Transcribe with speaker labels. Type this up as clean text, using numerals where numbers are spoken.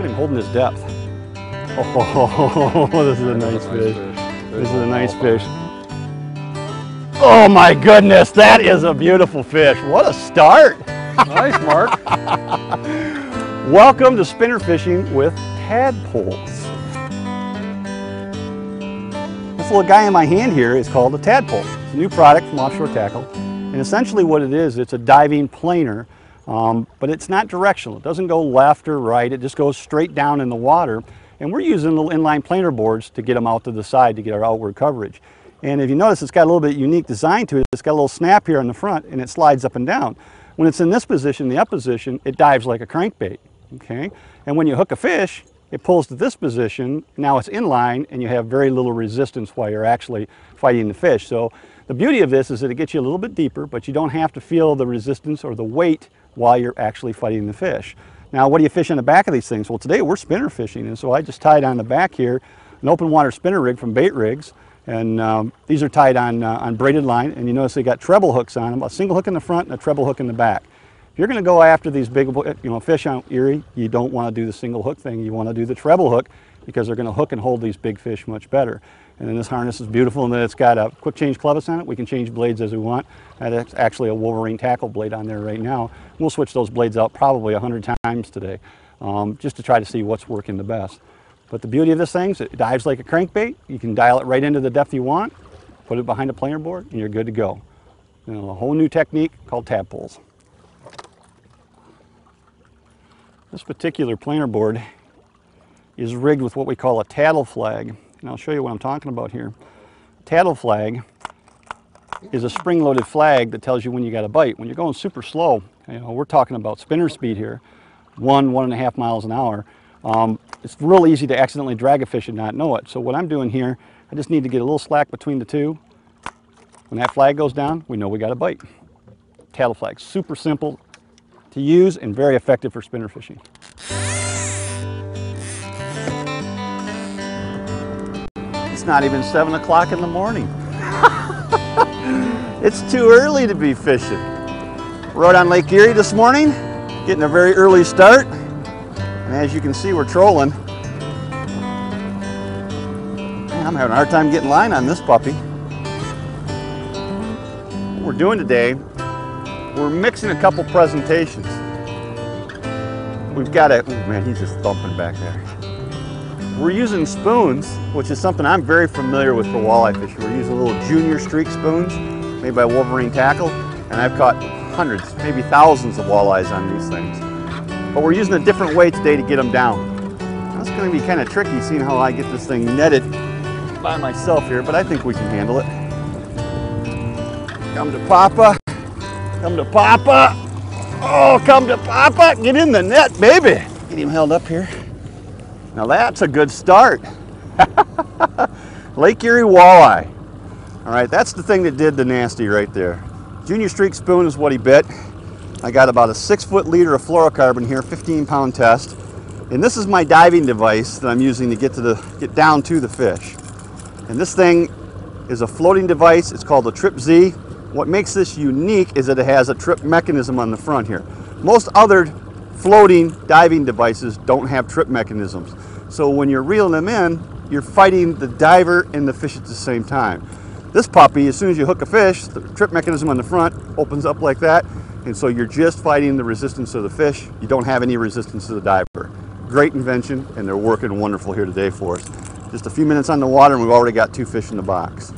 Speaker 1: at him holding his depth. Oh, this is a nice fish. This is a nice fish. Oh my goodness, that is a beautiful fish. What a start.
Speaker 2: Nice, Mark.
Speaker 1: Welcome to spinner fishing with tadpoles. This little guy in my hand here is called a tadpole. It's a new product from Offshore Tackle. And essentially what it is, it's a diving planer, but it's not directional. It doesn't go left or right, it just goes straight down in the water. And we're using little inline planer boards to get them out to the side to get our outward coverage. And if you notice, it's got a little bit unique design to it. It's got a little snap here on the front and it slides up and down. When it's in this position, the up position, it dives like a crankbait, okay? And when you hook a fish, it pulls to this position. Now it's inline and you have very little resistance while you're actually fighting the fish. So the beauty of this is that it gets you a little bit deeper, but you don't have to feel the resistance or the weight while you're actually fighting the fish. Now, what do you fish on the back of these things? Well, today we're spinner fishing, and so I just tied on the back here an open water spinner rig from Bait Rigs, and these are tied on braided line, and you notice they got treble hooks on them, a single hook in the front and a treble hook in the back. If you're going to go after these big, fish on Erie, you don't want to do the single hook thing. You want to do the treble hook because they're going to hook and hold these big fish much better. And then this harness is beautiful, and then it's got a quick change clevis on it. We can change blades as we want. That's actually a Wolverine tackle blade on there right now. We'll switch those blades out probably 100 times today, just to try to see what's working the best. But the beauty of this thing is it dives like a crankbait. You can dial it right into the depth you want, put it behind a planer board, and you're good to go. A whole new technique called tadpoles. This particular planer board is rigged with what we call a tattle flag. And I'll show you what I'm talking about here. Tattle flag is a spring-loaded flag that tells you when you got a bite. When you're going super slow, we're talking about spinner speed here, 1.5 miles an hour. It's real easy to accidentally drag a fish and not know it. So what I'm doing here, I just need to get a little slack between the two. When that flag goes down, we know we got a bite. Tattle flag, super simple to use and very effective for spinner fishing. It's not even 7 o'clock in the morning. It's too early to be fishing. We're out on Lake Erie this morning, getting a very early start. And as you can see, we're trolling. Man, I'm having a hard time getting line on this puppy. What we're doing today, we're mixing a couple presentations. We've got a, oh man, he's just thumping back there. We're using spoons, which is something I'm very familiar with for walleye fishing. We're using little junior streak spoons made by Wolverine Tackle, and I've caught hundreds, maybe thousands of walleyes on these things. But we're using a different way today to get them down. That's going to be kind of tricky seeing how I get this thing netted by myself here, but I think we can handle it. Come to Papa. Come to Papa. Oh, come to Papa. Get in the net, baby. Get him held up here. Now that's a good start. Lake Erie walleye. All right, that's the thing that did the nasty right there. Junior streak spoon is what he bit. I got about a 6-foot liter of fluorocarbon here, 15-pound test. And this is my diving device that I'm using to get down to the fish. And this thing is a floating device. It's called the Trip Z. What makes this unique is that it has a trip mechanism on the front here. Most other floating diving devices don't have trip mechanisms. So when you're reeling them in, you're fighting the diver and the fish at the same time. This puppy, as soon as you hook a fish, the trip mechanism on the front opens up like that, and so you're just fighting the resistance of the fish. You don't have any resistance to the diver. Great invention, and they're working wonderful here today for us. Just a few minutes on the water and we've already got 2 fish in the box.